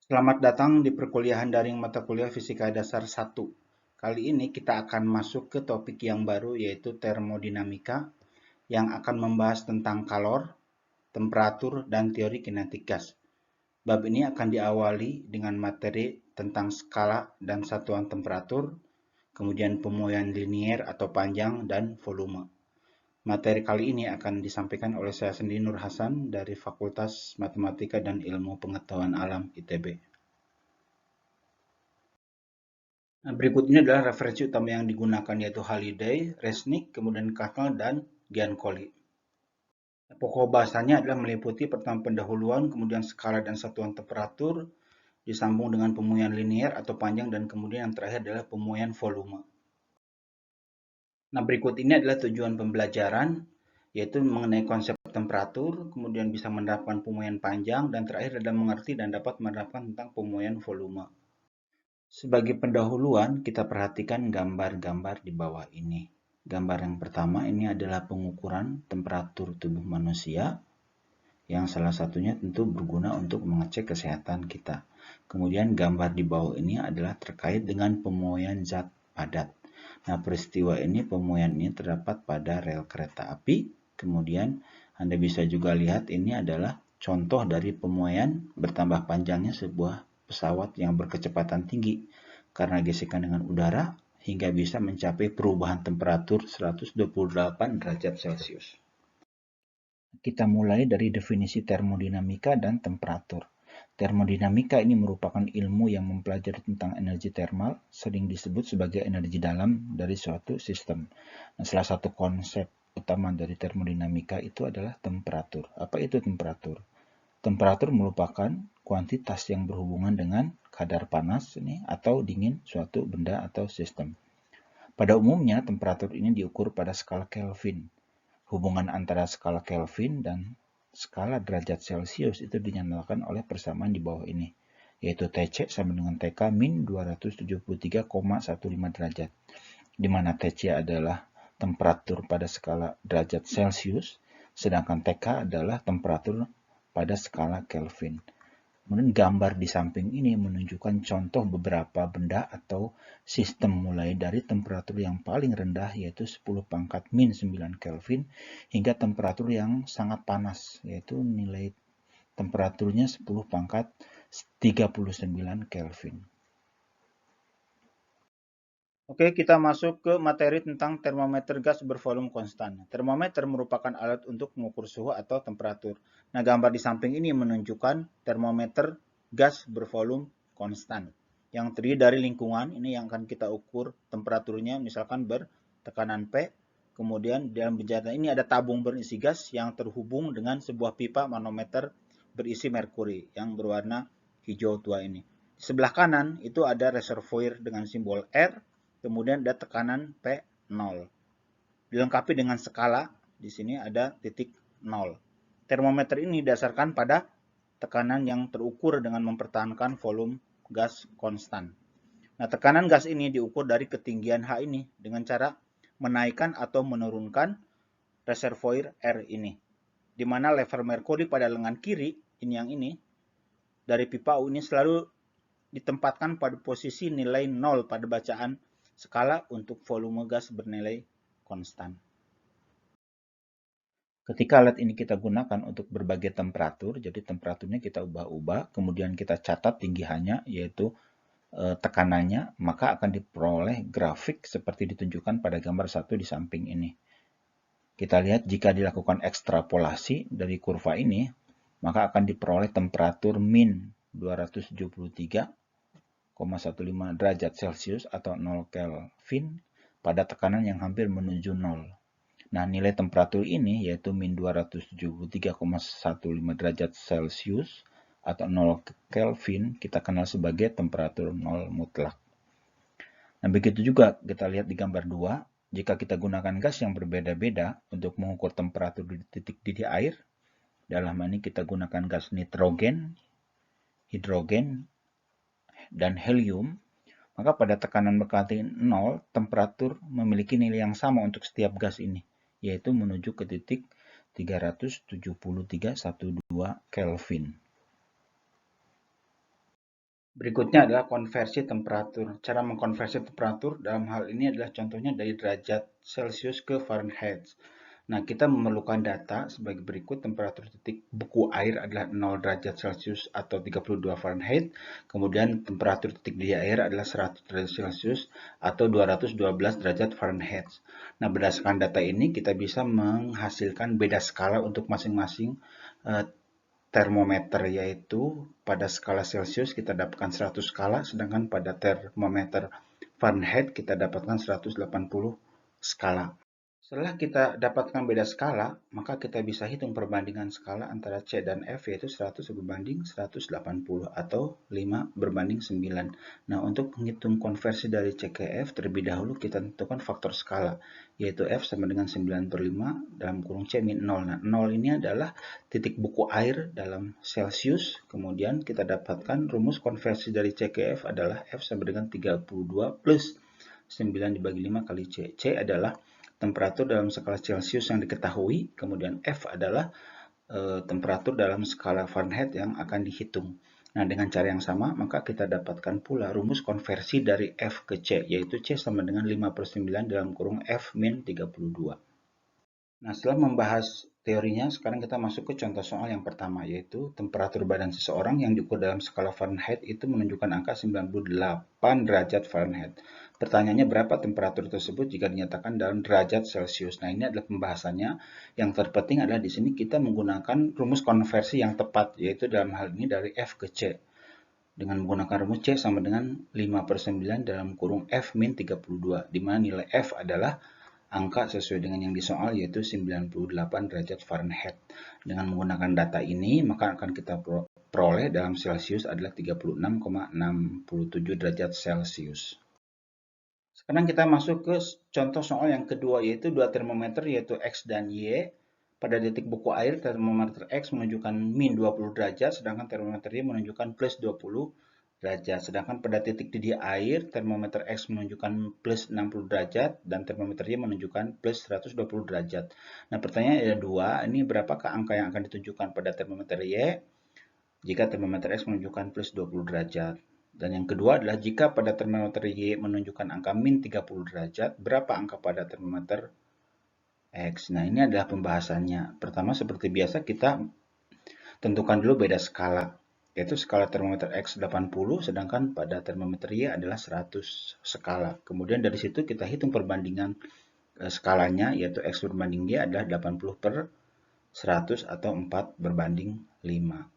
Selamat datang di perkuliahan daring mata kuliah Fisika Dasar 1. Kali ini kita akan masuk ke topik yang baru yaitu termodinamika yang akan membahas tentang kalor, temperatur, dan teori kinetik gas. Bab ini akan diawali dengan materi tentang skala dan satuan temperatur, kemudian pemuaian linier atau panjang, dan volume. Materi kali ini akan disampaikan oleh saya sendiri Nur Hasan dari Fakultas Matematika dan Ilmu Pengetahuan Alam ITB. Nah, berikut ini adalah referensi utama yang digunakan yaitu Halliday, Resnick, kemudian Kastel, dan Giancoli. Pokok bahasanya adalah meliputi pertama pendahuluan, kemudian skala dan satuan temperatur, disambung dengan pemuaian linier atau panjang, dan kemudian yang terakhir adalah pemuaian volume. Nah, berikut ini adalah tujuan pembelajaran, yaitu mengenai konsep temperatur, kemudian bisa menerapkan pemuaian panjang, dan terakhir adalah mengerti dan dapat menerapkan tentang pemuaian volume. Sebagai pendahuluan, kita perhatikan gambar-gambar di bawah ini. Gambar yang pertama ini adalah pengukuran temperatur tubuh manusia, yang salah satunya tentu berguna untuk mengecek kesehatan kita. Kemudian gambar di bawah ini adalah terkait dengan pemuaian zat padat. Nah, peristiwa ini, pemuaian ini terdapat pada rel kereta api. Kemudian Anda bisa juga lihat ini adalah contoh dari pemuaian bertambah panjangnya sebuah pesawat yang berkecepatan tinggi karena gesekan dengan udara hingga bisa mencapai perubahan temperatur 128 derajat Celcius. Kita mulai dari definisi termodinamika dan temperatur. Termodinamika ini merupakan ilmu yang mempelajari tentang energi termal, sering disebut sebagai energi dalam dari suatu sistem. Nah, salah satu konsep utama dari termodinamika itu adalah temperatur. Apa itu temperatur? Temperatur merupakan kuantitas yang berhubungan dengan kadar panas ini atau dingin suatu benda atau sistem. Pada umumnya, temperatur ini diukur pada skala Kelvin. Hubungan antara skala Kelvin dan skala derajat Celcius itu dinyatakan oleh persamaan di bawah ini, yaitu Tc sama dengan Tk min 273,15 derajat, di mana Tc adalah temperatur pada skala derajat Celcius, sedangkan Tk adalah temperatur pada skala Kelvin. Kemudian gambar di samping ini menunjukkan contoh beberapa benda atau sistem mulai dari temperatur yang paling rendah yaitu 10 pangkat min 9 Kelvin hingga temperatur yang sangat panas yaitu nilai temperaturnya 10 pangkat 39 Kelvin. Oke, kita masuk ke materi tentang termometer gas bervolume konstan. Termometer merupakan alat untuk mengukur suhu atau temperatur. Nah, gambar di samping ini menunjukkan termometer gas bervolume konstan yang terdiri dari lingkungan. Ini yang akan kita ukur temperaturnya, misalkan bertekanan P. Kemudian dalam bejana ini ada tabung berisi gas yang terhubung dengan sebuah pipa manometer berisi merkuri yang berwarna hijau tua ini. Di sebelah kanan itu ada reservoir dengan simbol R. Kemudian ada tekanan P0. Dilengkapi dengan skala, di sini ada titik 0. Termometer ini didasarkan pada tekanan yang terukur dengan mempertahankan volume gas konstan. Nah, tekanan gas ini diukur dari ketinggian H ini dengan cara menaikkan atau menurunkan reservoir R ini. Di mana lever merkuri pada lengan kiri, ini yang ini, dari pipa U ini selalu ditempatkan pada posisi nilai 0 pada bacaan skala untuk volume gas bernilai konstan. Ketika alat ini kita gunakan untuk berbagai temperatur, jadi temperaturnya kita ubah-ubah, kemudian kita catat tinggi H-nya, yaitu tekanannya, maka akan diperoleh grafik seperti ditunjukkan pada gambar 1 di samping ini. Kita lihat jika dilakukan ekstrapolasi dari kurva ini, maka akan diperoleh temperatur min 273,15 derajat Celcius atau 0 Kelvin pada tekanan yang hampir menuju 0. Nah, nilai temperatur ini yaitu min 273,15 derajat Celcius atau 0 Kelvin kita kenal sebagai temperatur 0 mutlak. Nah, begitu juga kita lihat di gambar 2, jika kita gunakan gas yang berbeda-beda untuk mengukur temperatur di titik didih air, dalam hal ini kita gunakan gas nitrogen, hidrogen, dan helium, maka pada tekanan mendekati 0, temperatur memiliki nilai yang sama untuk setiap gas ini, yaitu menuju ke titik 373,12 Kelvin. Berikutnya adalah konversi temperatur. Cara mengkonversi temperatur dalam hal ini adalah contohnya dari derajat Celcius ke Fahrenheit. Nah, kita memerlukan data sebagai berikut. Temperatur titik beku air adalah 0 derajat Celcius atau 32 Fahrenheit. Kemudian temperatur titik di air adalah 100 derajat Celcius atau 212 derajat Fahrenheit. Nah, berdasarkan data ini kita bisa menghasilkan beda skala untuk masing-masing termometer, yaitu pada skala Celcius kita dapatkan 100 skala, sedangkan pada termometer Fahrenheit kita dapatkan 180 skala. Setelah kita dapatkan beda skala, maka kita bisa hitung perbandingan skala antara C dan F, yaitu 100 berbanding 180 atau 5 berbanding 9. Nah, untuk menghitung konversi dari C ke F, terlebih dahulu kita tentukan faktor skala, yaitu F sama dengan 9/5 dalam kurung C min 0. Nah, 0 ini adalah titik buku air dalam Celcius. Kemudian kita dapatkan rumus konversi dari C ke F adalah F sama dengan 32 plus 9 dibagi 5 kali C. C adalah temperatur dalam skala Celcius yang diketahui, kemudian F adalah temperatur dalam skala Fahrenheit yang akan dihitung. Nah, dengan cara yang sama, maka kita dapatkan pula rumus konversi dari F ke C, yaitu C sama dengan 5/9 dalam kurung F min 32. Nah, setelah membahas teorinya, sekarang kita masuk ke contoh soal yang pertama, yaitu temperatur badan seseorang yang diukur dalam skala Fahrenheit itu menunjukkan angka 98 derajat Fahrenheit. Pertanyaannya, berapa temperatur tersebut jika dinyatakan dalam derajat Celcius? Nah, ini adalah pembahasannya. Yang terpenting adalah di sini kita menggunakan rumus konversi yang tepat, yaitu dalam hal ini dari F ke C. Dengan menggunakan rumus C sama dengan 5/9 dalam kurung F min 32, di mana nilai F adalah angka sesuai dengan yang disoal, yaitu 98 derajat Fahrenheit. Dengan menggunakan data ini, maka akan kita peroleh dalam Celcius adalah 36,67 derajat Celcius. Sekarang kita masuk ke contoh soal yang kedua, yaitu dua termometer, yaitu X dan Y. Pada titik buku air, termometer X menunjukkan min 20 derajat, sedangkan termometer Y menunjukkan plus 20 derajat. Sedangkan pada titik didih air, termometer X menunjukkan plus 60 derajat, dan termometer Y menunjukkan plus 120 derajat. Nah, pertanyaan ada dua, ini berapakah angka yang akan ditunjukkan pada termometer Y jika termometer X menunjukkan plus 20 derajat? Dan yang kedua adalah jika pada termometer Y menunjukkan angka min 30 derajat, berapa angka pada termometer X? Nah, ini adalah pembahasannya. Pertama, seperti biasa kita tentukan dulu beda skala, yaitu skala termometer X 80, sedangkan pada termometer Y adalah 100 skala. Kemudian dari situ kita hitung perbandingan skalanya, yaitu X berbanding Y adalah 80/100 atau 4/5.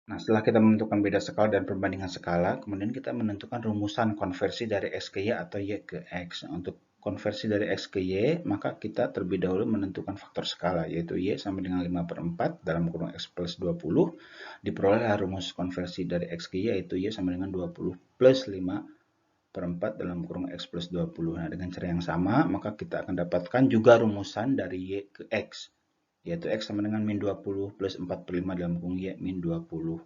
Nah, setelah kita menentukan beda skala dan perbandingan skala, kemudian kita menentukan rumusan konversi dari X ke Y atau Y ke X. Nah, untuk konversi dari X ke Y, maka kita terlebih dahulu menentukan faktor skala, yaitu Y sama dengan 5/4 dalam kurung X plus 20. Diperoleh rumus konversi dari X ke Y, yaitu Y sama dengan 20 plus 5/4 dalam kurung X plus 20. Nah, dengan cara yang sama, maka kita akan dapatkan juga rumusan dari Y ke X, yaitu X sama dengan min 20 plus 4/5 dalam kurung Y min 20.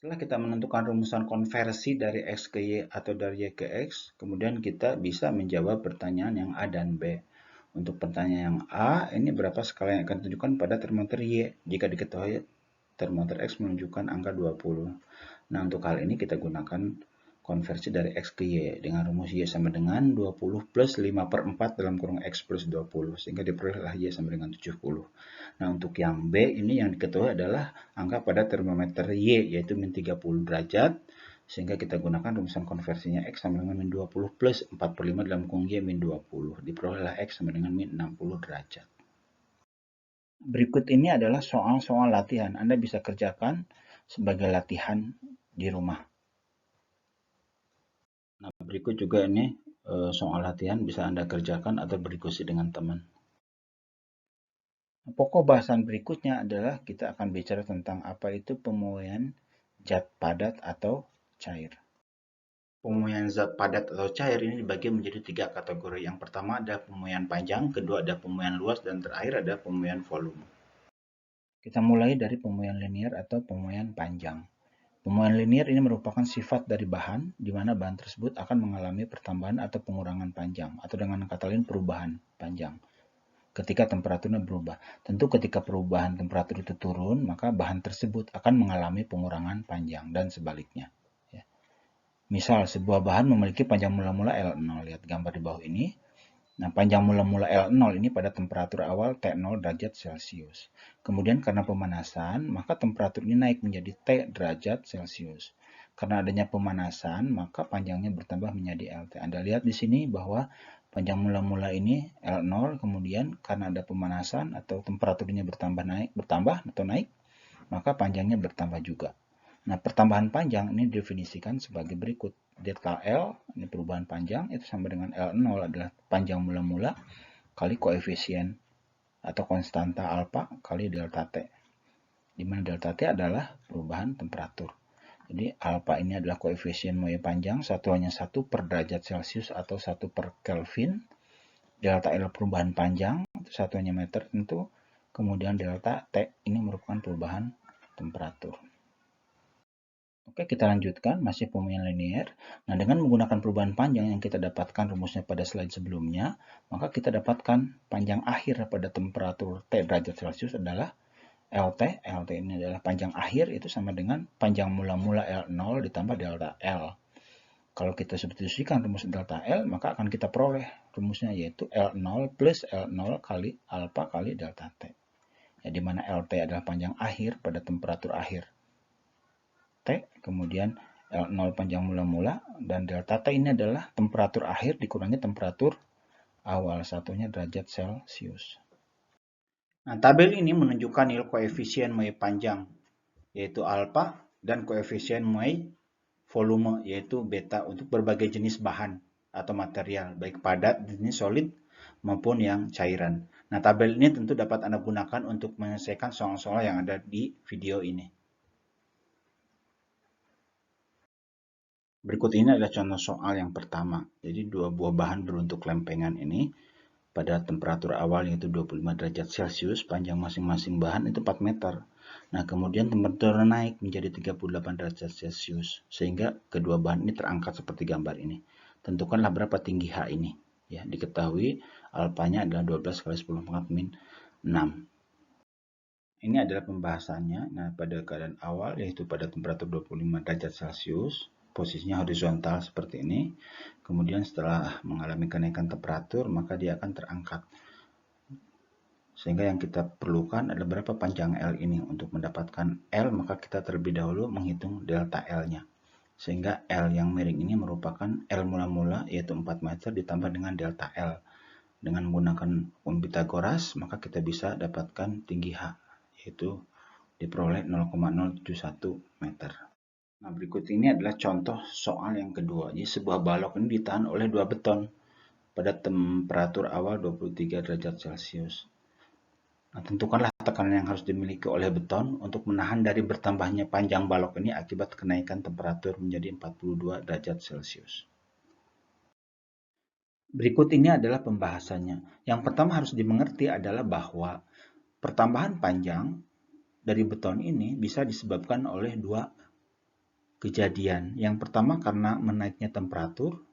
Setelah kita menentukan rumusan konversi dari X ke Y atau dari Y ke X, kemudian kita bisa menjawab pertanyaan yang A dan B. Untuk pertanyaan yang A, ini berapa skala yang akan ditunjukkan pada termometer Y jika diketahui termometer X menunjukkan angka 20. Nah, untuk hal ini kita gunakan konversi dari X ke Y dengan rumus Y sama dengan 20 plus 5/4 dalam kurung X plus 20, sehingga diperolehlah Y sama dengan 70. Nah, untuk yang B ini yang diketahui adalah angka pada termometer Y, yaitu min 30 derajat, sehingga kita gunakan rumusan konversinya X sama dengan min 20 plus 4/5 dalam kurung Y min 20. Diperolehlah X sama dengan min 60 derajat. Berikut ini adalah soal-soal latihan. Anda bisa kerjakan sebagai latihan di rumah. Nah, berikut juga ini soal latihan bisa Anda kerjakan atau berdiskusi dengan teman. Pokok bahasan berikutnya adalah kita akan bicara tentang apa itu pemurnian zat padat atau cair. Pemurnian zat padat atau cair ini dibagi menjadi 3 kategori. Yang pertama ada pemurnian panjang, kedua ada pemurnian luas, dan terakhir ada pemurnian volume. Kita mulai dari pemurnian linear atau pemurnian panjang. Pemurnian linear ini merupakan sifat dari bahan, di mana bahan tersebut akan mengalami pertambahan atau pengurangan panjang, atau dengan kata lain perubahan panjang, ketika temperaturnya berubah. Tentu ketika perubahan temperatur itu turun, maka bahan tersebut akan mengalami pengurangan panjang dan sebaliknya. Ya. Misal, sebuah bahan memiliki panjang mula-mula L0, lihat gambar di bawah ini. Nah, panjang mula-mula L0 ini pada temperatur awal T0 derajat Celcius. Kemudian karena pemanasan, maka temperatur ini naik menjadi T derajat Celcius. Karena adanya pemanasan, maka panjangnya bertambah menjadi LT. Anda lihat di sini bahwa panjang mula-mula ini L0, kemudian karena ada pemanasan atau temperaturnya bertambah atau naik, maka panjangnya bertambah juga. Nah, pertambahan panjang ini didefinisikan sebagai berikut. Delta L, ini perubahan panjang, itu sama dengan L0 adalah panjang mula-mula kali koefisien atau konstanta alfa kali delta T. Di mana delta T adalah perubahan temperatur. Jadi alfa ini adalah koefisien muai panjang, satuannya 1 per derajat Celcius atau 1 per Kelvin. Delta L perubahan panjang, satuannya meter tentu. Kemudian delta T ini merupakan perubahan temperatur. Oke, kita lanjutkan, masih pemulihan linear. Nah, dengan menggunakan perubahan panjang yang kita dapatkan rumusnya pada slide sebelumnya, maka kita dapatkan panjang akhir pada temperatur T derajat Celcius adalah LT. LT ini adalah panjang akhir, itu sama dengan panjang mula-mula L0 ditambah delta L. Kalau kita substitusikan rumus delta L, maka akan kita peroleh rumusnya yaitu L0 plus L0 kali alfa kali delta T. Ya, di mana LT adalah panjang akhir pada temperatur akhir T, kemudian L0 panjang mula-mula, dan delta T ini adalah temperatur akhir dikurangi temperatur awal, satunya derajat Celcius. Nah, tabel ini menunjukkan nilai koefisien muai panjang, yaitu alfa, dan koefisien muai volume, yaitu beta, untuk berbagai jenis bahan atau material, baik padat, jenis solid, maupun yang cairan. Nah, tabel ini tentu dapat Anda gunakan untuk menyelesaikan soal-soal yang ada di video ini. Berikut ini adalah contoh soal yang pertama. Jadi dua buah bahan berbentuk lempengan ini pada temperatur awal yaitu 25 derajat Celcius, panjang masing-masing bahan itu 4 meter. Nah, kemudian temperatur naik menjadi 38 derajat Celcius sehingga kedua bahan ini terangkat seperti gambar ini. Tentukanlah berapa tinggi H ini. Ya, diketahui alfanya adalah 12 kali 10 pangkat min 6. Ini adalah pembahasannya. Nah, pada keadaan awal yaitu pada temperatur 25 derajat Celcius, posisinya horizontal seperti ini. Kemudian setelah mengalami kenaikan temperatur, maka dia akan terangkat. Sehingga yang kita perlukan adalah berapa panjang L ini. Untuk mendapatkan L, maka kita terlebih dahulu menghitung delta L-nya. Sehingga L yang miring ini merupakan L mula-mula, yaitu 4 meter ditambah dengan delta L. Dengan menggunakan Pythagoras, maka kita bisa dapatkan tinggi H, yaitu diperoleh 0,071 meter. Nah, berikut ini adalah contoh soal yang kedua. Jadi, sebuah balok ini ditahan oleh dua beton pada temperatur awal 23 derajat Celcius. Nah, tentukanlah tekanan yang harus dimiliki oleh beton untuk menahan dari bertambahnya panjang balok ini akibat kenaikan temperatur menjadi 42 derajat Celcius. Berikut ini adalah pembahasannya. Yang pertama harus dimengerti adalah bahwa pertambahan panjang dari beton ini bisa disebabkan oleh dua kejadian. Yang pertama karena menaiknya temperatur,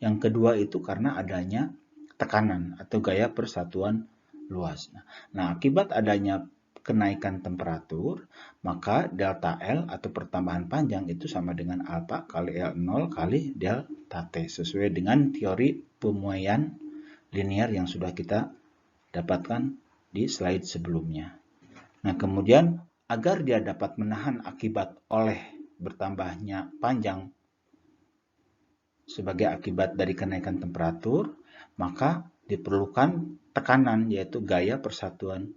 yang kedua itu karena adanya tekanan atau gaya persatuan luas. Nah, akibat adanya kenaikan temperatur, maka delta L atau pertambahan panjang itu sama dengan alfa kali L0 kali delta T, sesuai dengan teori pemuaian linear yang sudah kita dapatkan di slide sebelumnya. Nah, kemudian agar dia dapat menahan akibat oleh bertambahnya panjang sebagai akibat dari kenaikan temperatur, maka diperlukan tekanan yaitu gaya persatuan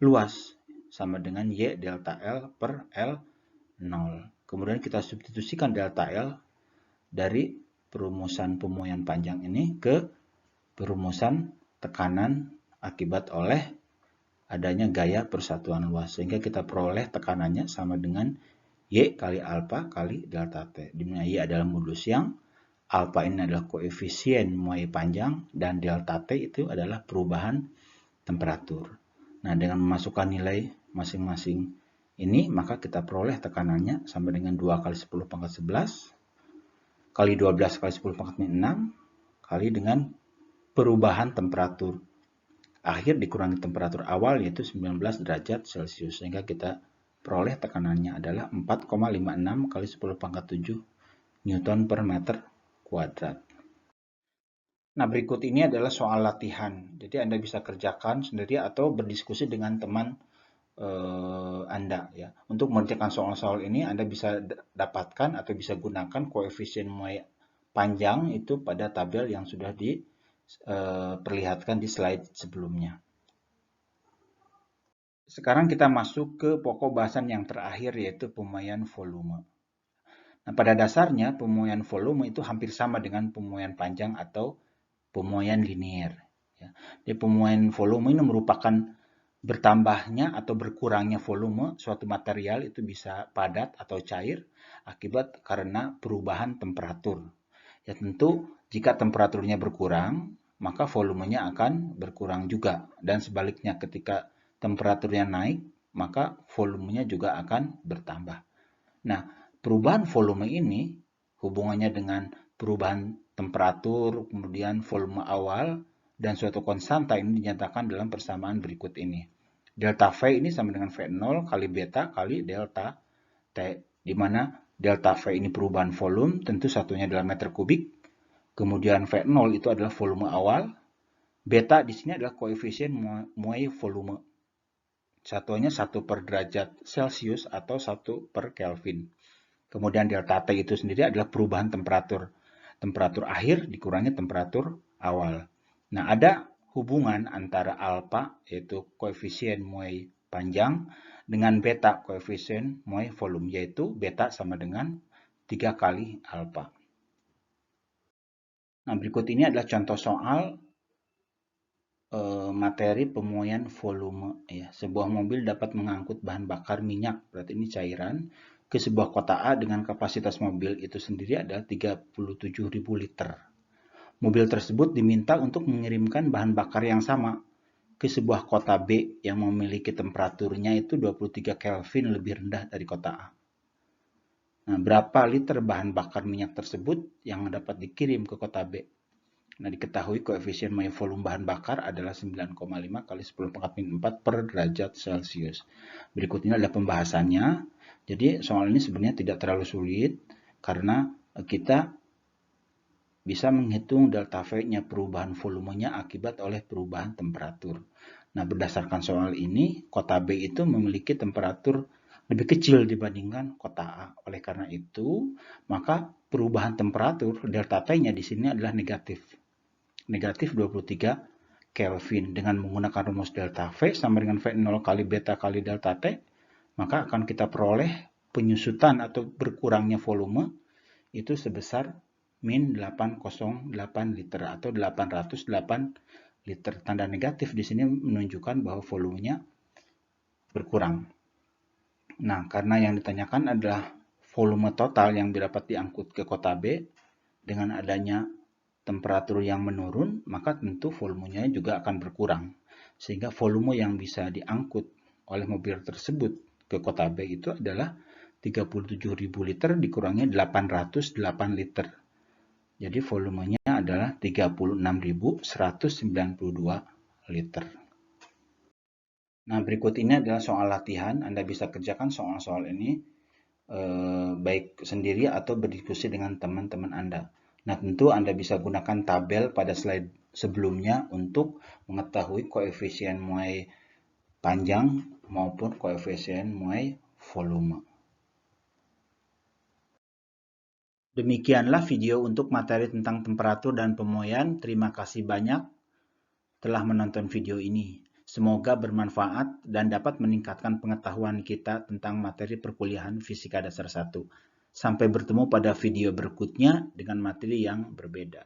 luas sama dengan Y delta L per L0. Kemudian kita substitusikan delta L dari perumusan pemuaian panjang ini ke perumusan tekanan akibat oleh adanya gaya persatuan luas, sehingga kita peroleh tekanannya sama dengan Y kali alfa kali delta T, di mana Y adalah modulus yang, alfa ini adalah koefisien muai panjang, dan delta T itu adalah perubahan temperatur. Nah, dengan memasukkan nilai masing-masing ini, maka kita peroleh tekanannya sama dengan 2 kali 10 pangkat 11 kali 12 kali 10 pangkat min 6 kali dengan perubahan temperatur akhir dikurangi temperatur awal yaitu 19 derajat Celcius. Sehingga kita peroleh tekanannya adalah 4,56 kali 10 pangkat 7 Newton per meter kuadrat. Nah, berikut ini adalah soal latihan. Jadi Anda bisa kerjakan sendiri atau berdiskusi dengan teman Anda ya. Untuk mengerjakan soal-soal ini Anda bisa dapatkan atau bisa gunakan koefisien muai panjang itu pada tabel yang sudah diperlihatkan di slide sebelumnya. Sekarang kita masuk ke pokok bahasan yang terakhir yaitu pemuaian volume. Nah, pada dasarnya pemuaian volume itu hampir sama dengan pemuaian panjang atau pemuaian linear. Ya. Jadi pemuaian volume ini merupakan bertambahnya atau berkurangnya volume suatu material itu bisa padat atau cair akibat karena perubahan temperatur. Ya tentu jika temperaturnya berkurang, maka volumenya akan berkurang juga. Dan sebaliknya ketika temperaturnya naik, maka volumenya juga akan bertambah. Nah, perubahan volume ini hubungannya dengan perubahan temperatur, kemudian volume awal, dan suatu konstanta ini dinyatakan dalam persamaan berikut ini. Delta V ini sama dengan V0 kali beta kali delta T, di mana delta V ini perubahan volume, tentu satunya adalah meter kubik, kemudian V0 itu adalah volume awal, beta di sini adalah koefisien muai volume. Satuannya 1 per derajat Celcius atau 1 per Kelvin. Kemudian delta T itu sendiri adalah perubahan temperatur. Temperatur akhir dikurangi temperatur awal. Nah, ada hubungan antara alfa, yaitu koefisien muai panjang, dengan beta, koefisien muai volume, yaitu beta sama dengan 3 kali alfa. Nah, berikut ini adalah contoh soal materi pemuaian volume. Ya. Sebuah mobil dapat mengangkut bahan bakar minyak, berarti ini cairan, ke sebuah kota A dengan kapasitas mobil itu sendiri adalah 37.000 liter. Mobil tersebut diminta untuk mengirimkan bahan bakar yang sama ke sebuah kota B yang memiliki temperaturnya itu 23 Kelvin lebih rendah dari kota A. Nah, berapa liter bahan bakar minyak tersebut yang dapat dikirim ke kota B? Nah, diketahui koefisien muai volume bahan bakar adalah 9,5 kali 10 pangkat min 4 per derajat Celcius. Berikut ini adalah pembahasannya. Jadi, soal ini sebenarnya tidak terlalu sulit karena kita bisa menghitung delta V-nya, perubahan volumenya akibat oleh perubahan temperatur. Nah, berdasarkan soal ini, kota B itu memiliki temperatur lebih kecil dibandingkan kota A. Oleh karena itu, maka perubahan temperatur delta T-nya di sini adalah negatif. Negatif 23 Kelvin. Dengan menggunakan rumus delta V sama dengan V0 kali beta kali delta T, maka akan kita peroleh penyusutan atau berkurangnya volume itu sebesar min 808 liter atau 808 liter. Tanda negatif di sini menunjukkan bahwa volumenya berkurang. Nah, karena yang ditanyakan adalah volume total yang dapat diangkut ke kota B, dengan adanya temperatur yang menurun, maka tentu volumenya juga akan berkurang. Sehingga volume yang bisa diangkut oleh mobil tersebut ke kota B itu adalah 37.000 liter dikurangi 808 liter. Jadi volumenya adalah 36.192 liter. Nah, berikut ini adalah soal latihan. Anda bisa kerjakan soal-soal ini baik sendiri atau berdiskusi dengan teman-teman Anda. Nah, tentu Anda bisa gunakan tabel pada slide sebelumnya untuk mengetahui koefisien muai panjang maupun koefisien muai volume. Demikianlah video untuk materi tentang temperatur dan pemuaian. Terima kasih banyak telah menonton video ini. Semoga bermanfaat dan dapat meningkatkan pengetahuan kita tentang materi perkuliahan Fisika Dasar 1. Sampai bertemu pada video berikutnya dengan materi yang berbeda.